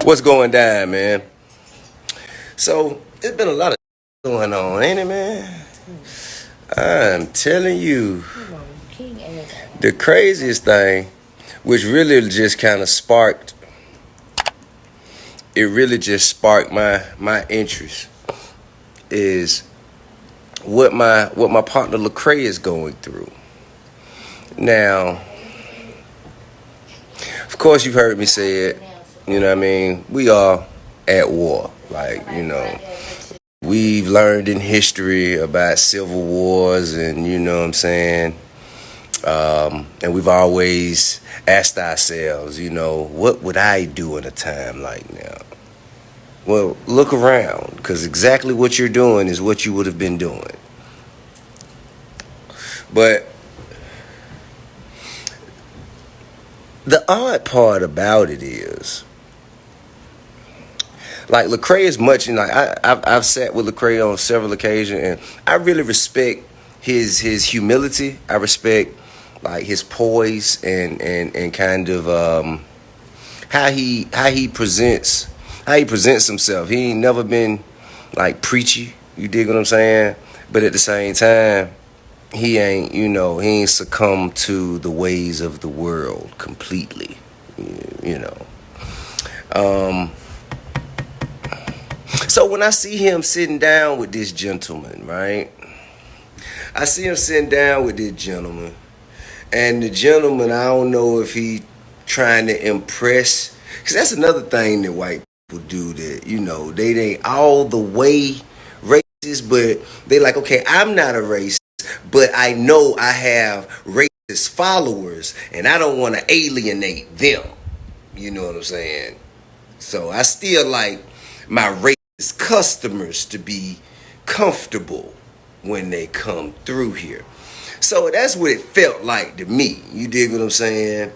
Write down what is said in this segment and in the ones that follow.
What's going down, man? So, it's been a lot of going on, ain't it, man? I'm telling you, the craziest thing, which really just kind of sparked, it really just sparked my interest, is what my partner Lacrae is going through. Now, of course, you've heard me say it. You know what I mean? We are at war. We've learned in history about civil wars, and you know what I'm saying? And we've always asked ourselves, what would I do in a time like now? Well, look around, because exactly what you're doing is what you would have been doing. But the odd part about it is, like Lacrae is much, I've sat with Lacrae on several occasions, and I really respect his humility. I respect like his poise and kind of how he presents himself. He ain't never been like preachy. You dig what I'm saying? But at the same time, he ain't succumbed to the ways of the world completely. You know. So when I see him sitting down with this gentleman, right? I see him sitting down with this gentleman, and the gentleman, I don't know if he trying to impress, because that's another thing that white people do, that they ain't all the way racist, but they like, okay, I'm not a racist, but I know I have racist followers, and I don't want to alienate them. You know what I'm saying? So I still like my racist customers to be comfortable when they come through here. So that's what it felt like to me. You dig what I'm saying?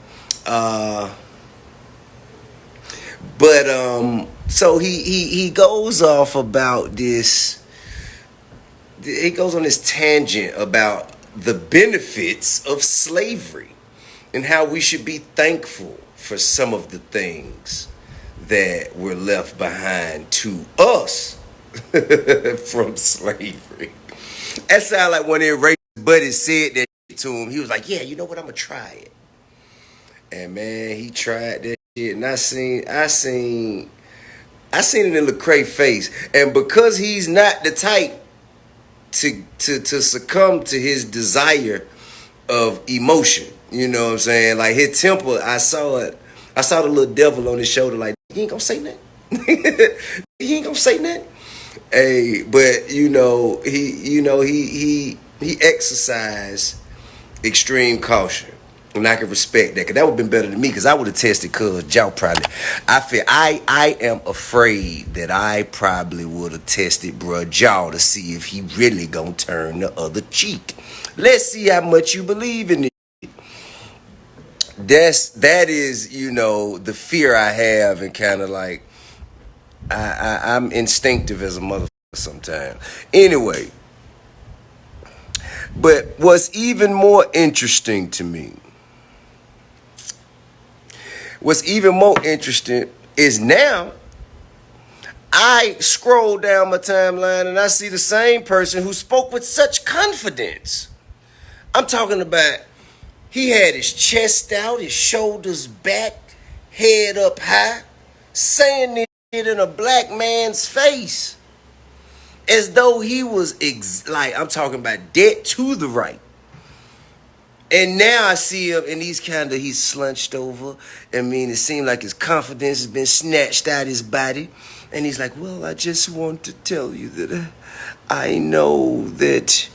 So he goes off about this. He goes on this tangent about the benefits of slavery and how we should be thankful for some of the things that were left behind to us from slavery. That sounded like one of their racist buddies said that to him. He was like, yeah, you know what, I'm going to try it. And man, he tried that shit. And I seen it in Lecrae's face. And because he's not the type to succumb to his desire of emotion, you know what I'm saying? Like his temper, I saw it. I saw the little devil on his shoulder like, he ain't gonna say nothing. He ain't gonna say nothing. Hey, but he exercised extreme caution. And I can respect that, because that would have been better than me, because I would have tested cuz y'all probably. I am afraid that I probably would have tested bruh jaw to see if he really gonna turn the other cheek. Let's see how much you believe in it. That is, the fear I have, and kind of like I'm instinctive as a motherfucker sometimes. Anyway, but what's even more interesting to me, is now I scroll down my timeline and I see the same person who spoke with such confidence. I'm talking about, he had his chest out, his shoulders back, head up high, saying this shit in a black man's face, as though he was I'm talking about dead to the right. And now I see him, and he's slunched over. I mean, it seemed like his confidence has been snatched out of his body. And he's like, well, I just want to tell you that I know that...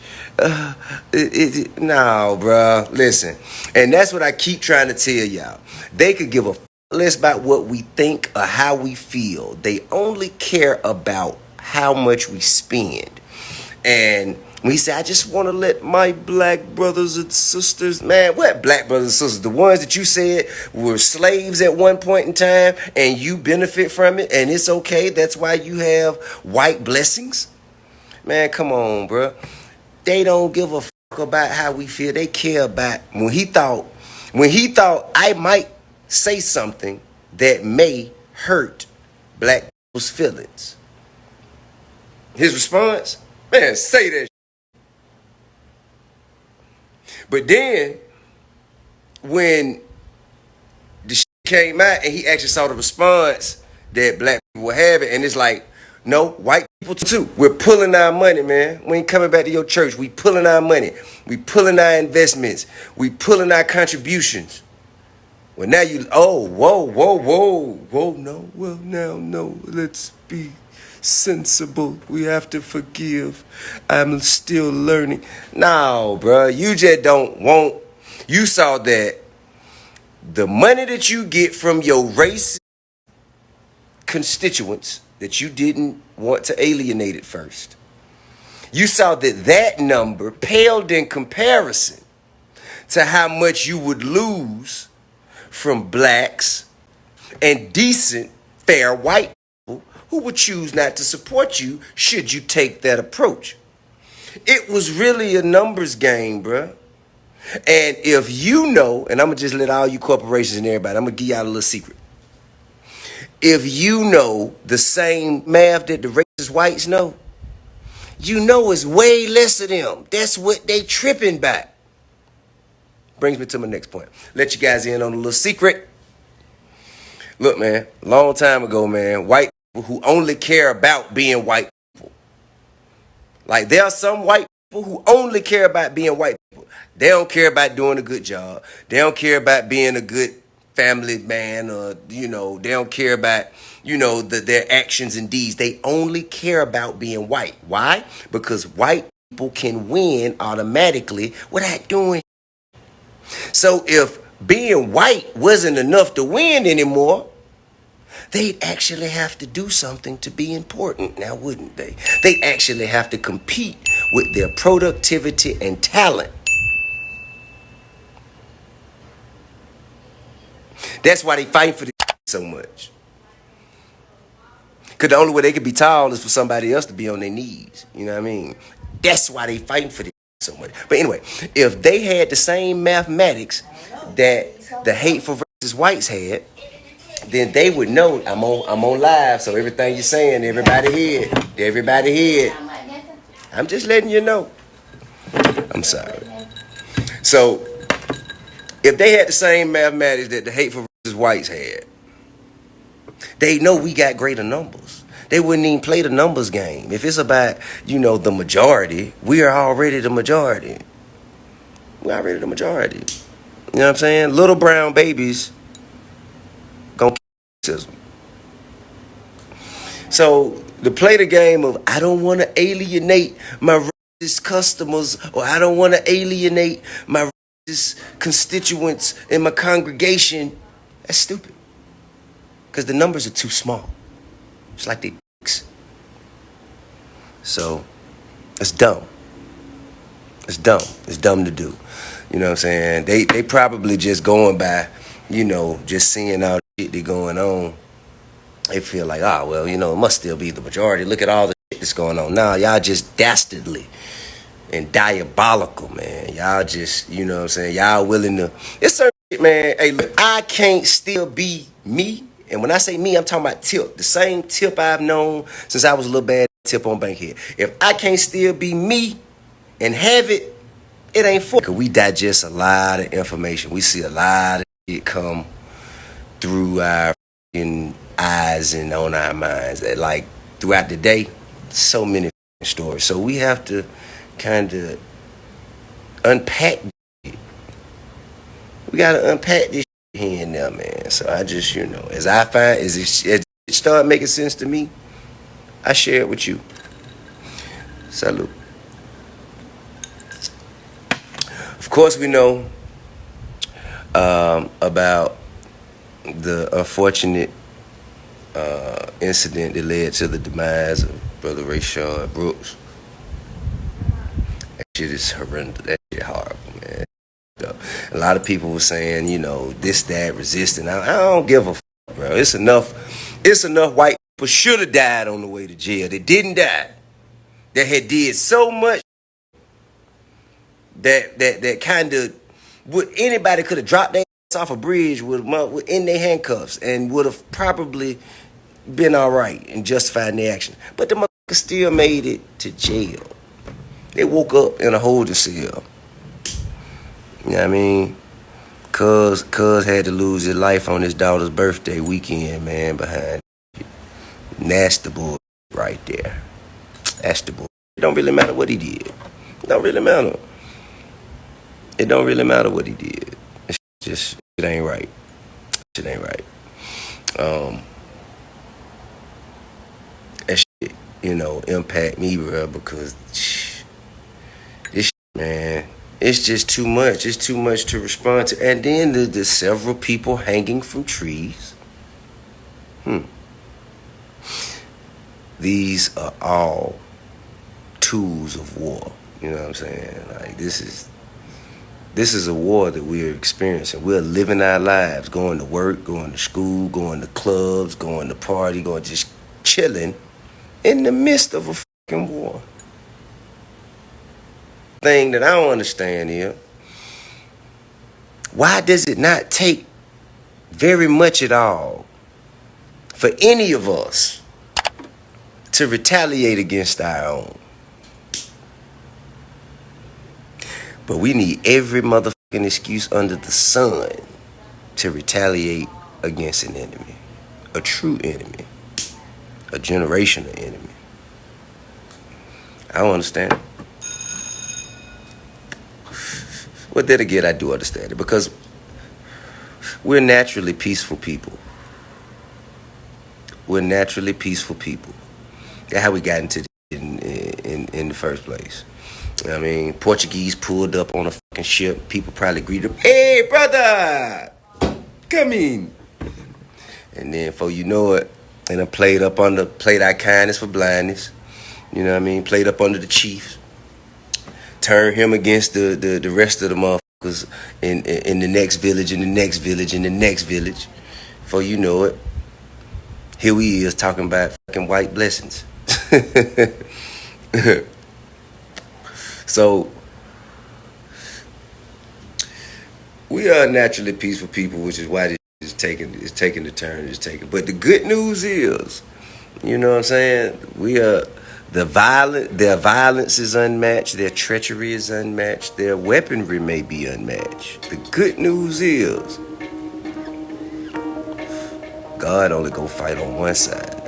No, bro. Listen. And that's what I keep trying to tell y'all. They could give a less about what we think or how we feel. They only care about how much we spend. And when he said, I just want to let my black brothers and sisters, man, what black brothers and sisters? The ones that you said were slaves at one point in time, and you benefit from it, and it's okay. That's why you have white blessings. Man, come on, bro. They don't give a fuck about how we feel. They care about when he thought I might say something that may hurt black people's feelings. His response, man, say that. But then, when the shit came out and he actually saw the response that black people were having, and it's like, no, white people too. We're pulling our money, man. We ain't coming back to your church. We pulling our money. We pulling our investments. We pulling our contributions. Well, now you, oh, whoa, no, well, now, no, let's be sensible. We have to forgive. I'm still learning. No, bro, you just don't want, you saw that the money that you get from your race constituents that you didn't want to alienate at first, you saw that number paled in comparison to how much you would lose from blacks and decent, fair white people who would choose not to support you should you take that approach. It was really a numbers game, bruh. And if you know, and I'm going to just let all you corporations and everybody, I'm going to give y'all a little secret. If you know the same math that the racist whites know, you know it's way less of them. That's what they tripping by. Brings me to my next point. Let you guys in on a little secret. Look, man, long time ago, man, white people who only care about being white people. Like, there are some white people who only care about being white people. They don't care about doing a good job. They don't care about being a good family man, or, they don't care about, their actions and deeds. They only care about being white. Why? Because white people can win automatically without doing. So if being white wasn't enough to win anymore, they'd actually have to do something to be important now, wouldn't they? They'd actually have to compete with their productivity and talent. That's why they fight for this so much. Because the only way they could be tall is for somebody else to be on their knees. You know what I mean? That's why they fighting for this so much. But anyway, if they had the same mathematics that the hateful racist whites had, then they would know I'm on live. So everything you're saying, everybody hear it. Everybody hear it. I'm just letting you know. I'm sorry. So if they had the same mathematics that the hateful racist whites had, they know we got greater numbers. They wouldn't even play the numbers game. If it's about, the majority, we are already the majority. We're already the majority. You know what I'm saying? Little brown babies gonna kill racism. So to play the game of, I don't want to alienate my racist customers, or I don't want to alienate my racist constituents in my congregation, that's stupid. Because the numbers are too small. It's like they dicks. So it's dumb. It's dumb. It's dumb to do. You know what I'm saying? They probably just going by, just seeing all the shit that's going on. They feel like, it must still be the majority. Look at all the shit that's going on. Nah, y'all just dastardly and diabolical, man. Y'all just, you know what I'm saying? Y'all willing to. It's certain shit, man. Hey, look, I can't still be me. And when I say me, I'm talking about Tip. The same Tip I've known since I was a little bad Tip on Bankhead. If I can't still be me and have it, it ain't for. Because we digest a lot of information. We see a lot of shit come through our eyes and on our minds. That, like, throughout the day, so many stories. So we have to kind of unpack it. We got to unpack this here and there, man. So I just, as it start making sense to me, I share it with you. Salute. Of course, we know about the unfortunate incident that led to the demise of Brother Rayshard Brooks. That shit is horrendous. That shit horrible, man. A lot of people were saying, this, that, resisting. I don't give a fuck, bro. It's enough white people should have died on the way to jail. They didn't die. That had did so much that kind of, would anybody could have dropped their ass off a bridge with in their handcuffs and would have probably been all right and justifying their action. But the motherfucker still made it to jail. They woke up in a holding cell. You know what I mean? Cuz had to lose his life on his daughter's birthday weekend, man, behind nasty bull right there. That's the bull. It don't really matter what he did. It don't really matter. It don't really matter what he did. It's just, it ain't right. It ain't right. That shit, impact me, bro, because this shit, man, it's just too much. It's too much to respond to. And then there's several people hanging from trees. These are all tools of war. You know what I'm saying? Like, this is a war that we're experiencing. We're living our lives, going to work, going to school, going to clubs, going to party, going just chilling in the midst of a fucking war. Thing that I don't understand here, why does it not take very much at all for any of us to retaliate against our own? But we need every motherfucking excuse under the sun to retaliate against an enemy. A true enemy. A generational enemy. I don't understand it. Well, then again, I do understand it, because we're naturally peaceful people. We're naturally peaceful people. That's how we got into in the first place. I mean, Portuguese pulled up on a fucking ship. People probably greeted him, "Hey, brother, come in." And then, before you know it, and I played our kindness for blindness. You know what I mean? Played up under the chief. Turned him against the rest of the motherfuckers in the next village, in the next village, in the next village. Before you know it, here we is talking about fucking white blessings. So, we are naturally peaceful people, which is why this is taking the turn it's taking. But the good news is, you know what I'm saying? Their violence is unmatched, their treachery is unmatched, their weaponry may be unmatched. The good news is, God only go fight on one side.